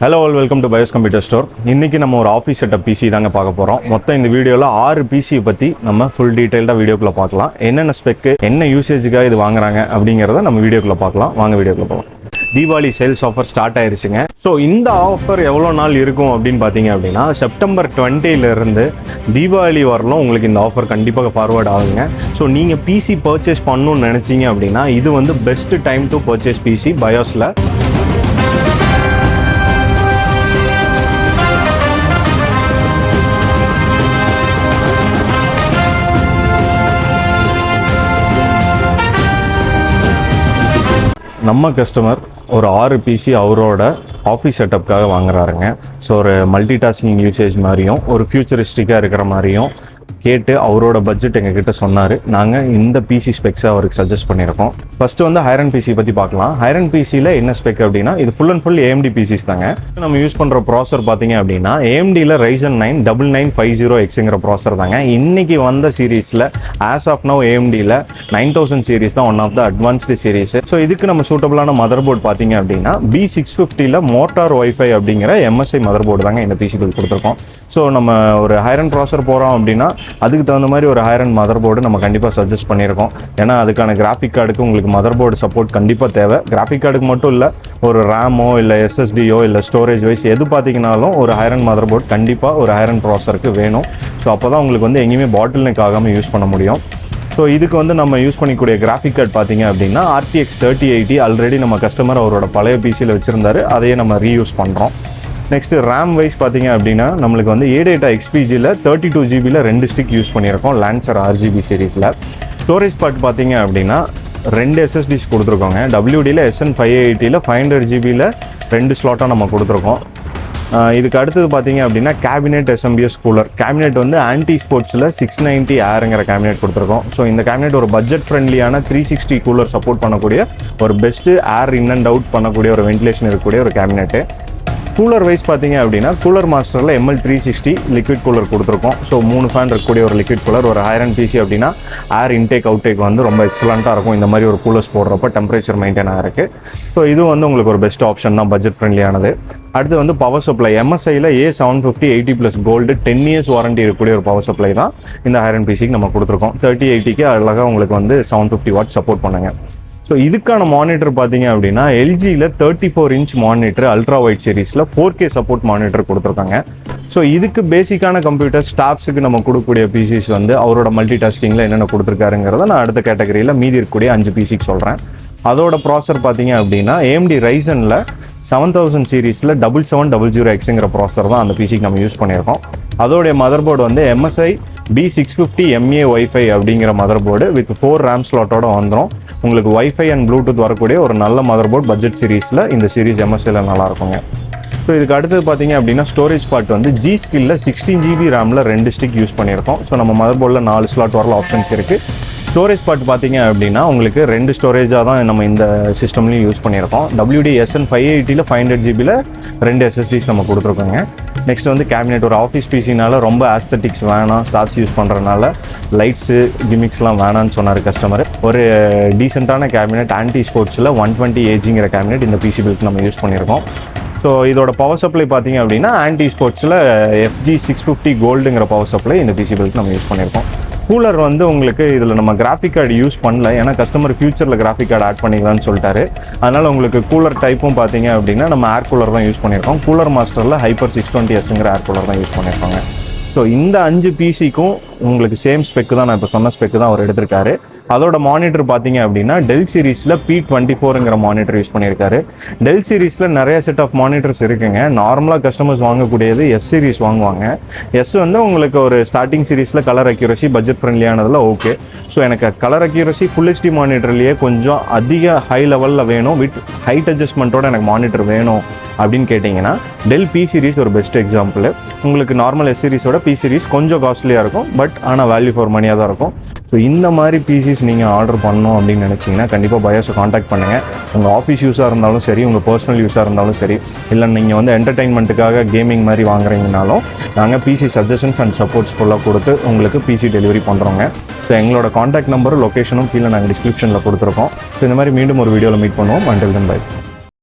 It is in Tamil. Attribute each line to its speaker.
Speaker 1: Hello all, welcome to BYOS Computer Store. இன்னைக்கு நம்ம ஒரு ஆஃபீஸ் செட்டப் PC தாங்க பார்க்க போறோம். மொத்தம் இந்த வீடியோல 6 PC பத்தி நம்ம ஃபுல் டீடைல்டா வீடியோக்குள்ள பார்க்கலாம். என்னென்ன ஸ்பெக், என்ன யூசேஜ்க்காக இது வாங்குறாங்க அப்படிங்கறத நம்ம வீடியோக்குள்ள பார்க்கலாம். வாங்க வீடியோக்குள்ள போலாம். தீபாவளி சேல்ஸ் ஆஃபர் ஸ்டார்ட் ஆயிருச்சுங்க. ஸோ இந்த ஆஃபர் எவ்வளோ நாள் இருக்கும் அப்படின்னு பார்த்தீங்க அப்படின்னா செப்டம்பர் 20லேருந்து தீபாவளி வரலும் உங்களுக்கு இந்த ஆஃபர் கண்டிப்பாக ஃபார்வர்ட் ஆகுங்க. ஸோ நீங்கள் பிசி பர்ச்சேஸ் பண்ணணும்னு நினச்சிங்க அப்படின்னா இது வந்து best time to purchase PC பயோஸில். நம்ம கஸ்டமர் ஒரு 6 PC அவரோட ஆஃபீஸ் செட்டப்காக வாங்குறாருங்க. ஸோ ஒரு மல்டி டாஸ்கிங் யூசேஜ் மாதிரியும் ஒரு ஃபியூச்சரிஸ்டிக்காக இருக்கிற மாதிரியும் கேட்டு அவரோட பட்ஜெட் எங்ககிட்ட சொன்னார். நாங்கள் இந்த பிசி ஸ்பெக்ஸை அவருக்கு சஜஸ்ட் பண்ணியிருக்கோம். ஃபஸ்ட்டு வந்து ஹைரன் பிசி பற்றி பார்க்கலாம். ஹைரன் பிசியில் என்ன ஸ்பெக் அப்படின்னா இது full and full AMD PCs தாங்க. நம்ம யூஸ் பண்ணுற ப்ராசர் பார்த்தீங்க அப்படின்னா AMDயில் Ryzen 9 9950Xங்கிற ப்ராசர் தாங்க. இன்னைக்கு வந்த சீரீஸில் ஆஸ் ஆஃப் நவ் AMDயில் 9000 சீரீஸ் தான் one of the advanced series. So இதுக்கு நம்ம சூட்டபிளான மதர் போர்டு பார்த்தீங்க அப்படின்னா B650ல் மோட்டார் வைஃபை அப்படிங்கிற MSI மதர் போர்டு தாங்க இந்த பிசி பில் கொடுத்துருக்கோம். ஸோ நம்ம ஒரு ஹைரன் ப்ராசர் போகிறோம் அப்படின்னா அதுக்கு தகுந்த மாதிரி ஒரு ஹைரன் மதர் போர்டு நம்ம கண்டிப்பாக சஜஸ்ட் பண்ணியிருக்கோம். ஏன்னா அதுக்கான கிராஃபிக் கார்டுக்கு உங்களுக்கு மதர் போர்டு சப்போர்ட் கண்டிப்பாக தேவை. கிராஃபிக் கார்டுக்கு மட்டும் இல்லை, ஒரு ரேமோ இல்லை SSDயோ இல்லை ஸ்டோரேஜ் வைஸ் எது பார்த்தீங்கன்னாலும் ஒரு ஹைரன் மதர் போர்டு கண்டிப்பாக ஒரு ஹைரன் ப்ராசருக்கு வேணும். ஸோ அப்போ தான் உங்களுக்கு வந்து எங்கேயுமே பாட்டில் நெக் ஆகாமல் யூஸ் பண்ண முடியும். ஸோ இதுக்கு வந்து நம்ம யூஸ் பண்ணிக்கூடிய கிராஃபிக் கார்டு பார்த்தீங்க அப்படின்னா RTX 3080 ஆல்ரெடி நம்ம கஸ்டமர் அவரோட பழைய பிசியில் வச்சுருந்தாரு, அதையே நம்ம ரீயூஸ் பண்ணுறோம். நெக்ஸ்ட்டு ரேம் வைஸ் பார்த்தீங்க அப்படின்னா நம்மளுக்கு வந்து A-Data XPGயில் 32GB 2 ஸ்டிக் யூஸ் பண்ணியிருக்கோம் லான்சர் RGB சீரீஸில். ஸ்டோரேஜ் பார்ட் பார்த்தீங்க அப்படின்னா 2 SSDs கொடுத்துருக்கோங்க. WDயில் SN580 500GB 2 ஸ்லாட்டாக நம்ம கொடுத்துருக்கோம். இதுக்கு அடுத்தது பார்த்தீங்க அப்படின்னா கேபினெட் SMBS கூலர். கேபினெட் வந்து ஆன்டி ஸ்போர்ட்ஸில் 690 ஏருங்கிற கேபினெட் கொடுத்துருக்கோம். ஸோ இந்த கேபினெட் ஒரு பட்ஜெட் ஃப்ரெண்ட்லியான 360 கூலர் சப்போர்ட் பண்ணக்கூடிய ஒரு best air in and out பண்ணக்கூடிய ஒரு வென்டிலேஷன் இருக்கக்கூடிய ஒரு கேபினெட்டு. கூலர் வைஸ் பார்த்தீங்க அப்படின்னா கூலர் மாஸ்டரில் ML360 லிக்விட் கூலர் கொடுத்துருக்கோம். ஸோ 3 ஃபேன் இருக்கக்கூடிய ஒரு லிக்விட் கூலர். ஒரு ஹைரன் பிசி அப்படின்னா ஏர் இன்டேக் அவுட்டேக் வந்து ரொம்ப எக்ஸலண்ட்டாக இருக்கும். இந்த மாதிரி ஒரு கூலர்ஸ் போடுறப்ப டெம்பரேச்சர் மெயின்டைன் ஆகிருக்கு. ஸோ இது வந்து உங்களுக்கு ஒரு பெஸ்ட் ஆப்ஷன் தான், பட்ஜெட் ஃப்ரெண்ட்லியானது. அடுத்து வந்து பவர் சப்ளை MSIயில் A750 80+ கோல்டு 10 இயர்ஸ் வாரண்டி இருக்கக்கூடிய ஒரு பவர் சப்ளை தான் இந்த ஹைரன் பிசிக்கு நம்ம கொடுத்துருக்கோம். 3080க்கு அழகாக உங்களுக்கு வந்து 750 வாட் சப்போர்ட் பண்ணுங்க. ஸோ இதுக்கான மானிட்டர் பார்த்தீங்க அப்படின்னா LGயில் 34 இன்ச் மானிட்டர் அல்ட்ரா வைட் சீரீஸில் 4K சப்போர்ட் மானிட்டர் கொடுத்துருக்காங்க. ஸோ இதுக்கு பேசிக்கான கம்ப்யூட்டர் ஸ்டாஃப்ஸுக்கு நம்ம கொடுக்கக்கூடிய பிசிஸ் வந்து அவரோட மல்டி டாஸ்கிங்கில் என்னென்ன கொடுத்துருக்காருங்கிறத நான் அடுத்த கேட்டகரியில் மீதி இருக்கக்கூடிய 5 பிசிக்கு சொல்கிறேன். அதோட ப்ராசர் பார்த்தீங்க அப்படின்னா AMD Ryzenல 7000 சீரீஸில் 7700Xங்கிற ப்ராசர் தான் அந்த பிசிக்கு நம்ம யூஸ் பண்ணியிருக்கோம். அதோடைய மதர் போர்டு வந்து MSI B650 MA வைஃபை அப்படிங்கிற மதர் போர்டு வித் 4 RAM ஸ்லாட்டோட வந்துடும். உங்களுக்கு வைஃபை அண்ட் ப்ளூடூத் வரக்கூடிய ஒரு நல்ல மதர் போர்டு பட்ஜெட் சீரீஸில் இந்த சீரீஸ் MSIயில் நல்லாயிருக்குங்க. ஸோ இதுக்கு அடுத்தது பார்த்தீங்க அப்படின்னா ஸ்டோரேஜ் பார்ட் வந்து G-Skillல 16GB ரேமில் 2 ஸ்டிக் யூஸ் பண்ணியிருக்கோம். ஸோ நம்ம மதர் போர்டில் 4 ஸ்லாட் வரல ஆப்ஷன்ஸ் இருக்குது. ஸ்டோரேஜ் பார்ட் பார்த்தீங்க அப்படின்னா உங்களுக்கு 2 ஸ்டோரேஜாக தான் நம்ம இந்த சிஸ்டம்லையும் யூஸ் பண்ணியிருக்கோம். WD SN580 500GB 2 SSDs நம்ம கொடுத்துருக்கோங்க. நெக்ஸ்ட் வந்து கேபினெட். ஒரு ஆஃபீஸ் பிசினால ரொம்ப ஆஸ்தட்டிக்ஸ் வேணாம், ஸ்டாஃப்ஸ் யூஸ் பண்ணுறதுனால லைட்ஸு கிமிக்ஸ்லாம் வேணான்னு சொன்னார் கஸ்டமர். ஒரு டீசெண்டான கேபினெட் ஆன்டி ஸ்போர்ட்ஸில் 120 AGங்கிற கேபினெட் இந்த பிசி பில்க்கு நம்ம யூஸ் பண்ணியிருக்கோம். ஸோ இதோட பவர் சப்ளை பார்த்தீங்க அப்படின்னா ஆன்டி ஸ்போர்ட்ஸில் FG650 கோல்டுங்கிற பவர் சப்ளை இந்த பிசி பில்க்கு நம்ம யூஸ் பண்ணியிருக்கோம். கூலர் வந்து உங்களுக்கு இதில் நம்ம கிராஃபிக் கார்டு யூஸ் பண்ணல, ஏன்னா கஸ்டமர் ஃபியூச்சரில் கிராஃபிக் கார்டு ஆட் பண்ணிக்கலாம்னு சொல்லிட்டாரு. அதனால் உங்களுக்கு கூலர் டைப்பும் பார்த்தீங்க அப்படின்னா நம்ம ஏர் கூலர் தான் யூஸ் பண்ணியிருக்கோம். கூலர் மாஸ்டரில் ஹைப்பர் 620Sங்கிற ஏர் கூலர் தான் யூஸ் பண்ணியிருக்காங்க. ஸோ இந்த 5 பிசிக்கும் உங்களுக்கு சேம் ஸ்பெக்கு தான், நான் இப்போ சொன்ன ஸ்பெக்கு தான் அவர் எடுத்திருக்காரு. அதோட மானிட்டர் பார்த்தீங்க அப்படின்னா டெல் சீரீஸில் P24ங்கிற மானிட்டர் யூஸ் பண்ணியிருக்காரு. டெல் சீரீஸில் நிறைய செட் ஆஃப் மானிட்டர்ஸ் இருக்குங்க. நார்மலாக கஸ்டமர்ஸ் வாங்கக்கூடியது S சீரீஸ் வாங்குவாங்க. S வந்து உங்களுக்கு ஒரு ஸ்டார்டிங் சீரீஸில் கலர் அக்யூரசி பட்ஜெட் ஃப்ரெண்ட்லியானதில் ஓகே. ஸோ எனக்கு கலர் அக்யூரசி ஃபுல் HD மானிட்டர்லேயே கொஞ்சம் அதிக ஹை லெவலில் வேணும், வித் ஹைட் அட்ஜஸ்ட்மெண்ட்டோட எனக்கு மானிட்டர் வேணும் அப்படின்னு கேட்டிங்கன்னா டெல் P சீரீஸ் ஒரு பெஸ்ட் எக்ஸாம்பிள். உங்களுக்கு நார்மல் S சீரீஸோட P சீரீஸ் கொஞ்சம் காஸ்ட்லியாக இருக்கும், பட் ஆனால் வேல்யூ ஃபார் மணியாக தான் இருக்கும். ஸோ இந்த மாதிரி பிசிஸ் நீங்கள் ஆர்டர் பண்ணணும் அப்படின்னு நினச்சிங்கன்னா கண்டிப்பாக பயோஸை காண்டாக்ட் பண்ணுங்கள். உங்கள் ஆஃபீஸ் யூஸாக இருந்தாலும் சரி, உங்கள் பர்சனல் யூஸாக இருந்தாலும் சரி, இல்லை நீங்கள் வந்து என்டர்டெயின்மெண்ட்டுக்காக கேமிங் மாதிரி வாங்குறீங்கனாலும் நாங்கள் பிசி சஜஷன்ஸ் அண்ட் சப்போர்ட்ஸ் ஃபுல்லாக கொடுத்து உங்களுக்கு பிசி டெலிவரி பண்ணுறோங்க. ஸோ எங்களோட காண்டாக்ட் நம்பரும் லொக்கேஷனும் கீழே நாங்கள் டிஸ்கிரிப்ஷனில் கொடுத்துருக்கோம். ஸோ இந்த மாதிரி மீண்டும் ஒரு வீடியோவில் மீட் பண்ணுவோம். Until then by.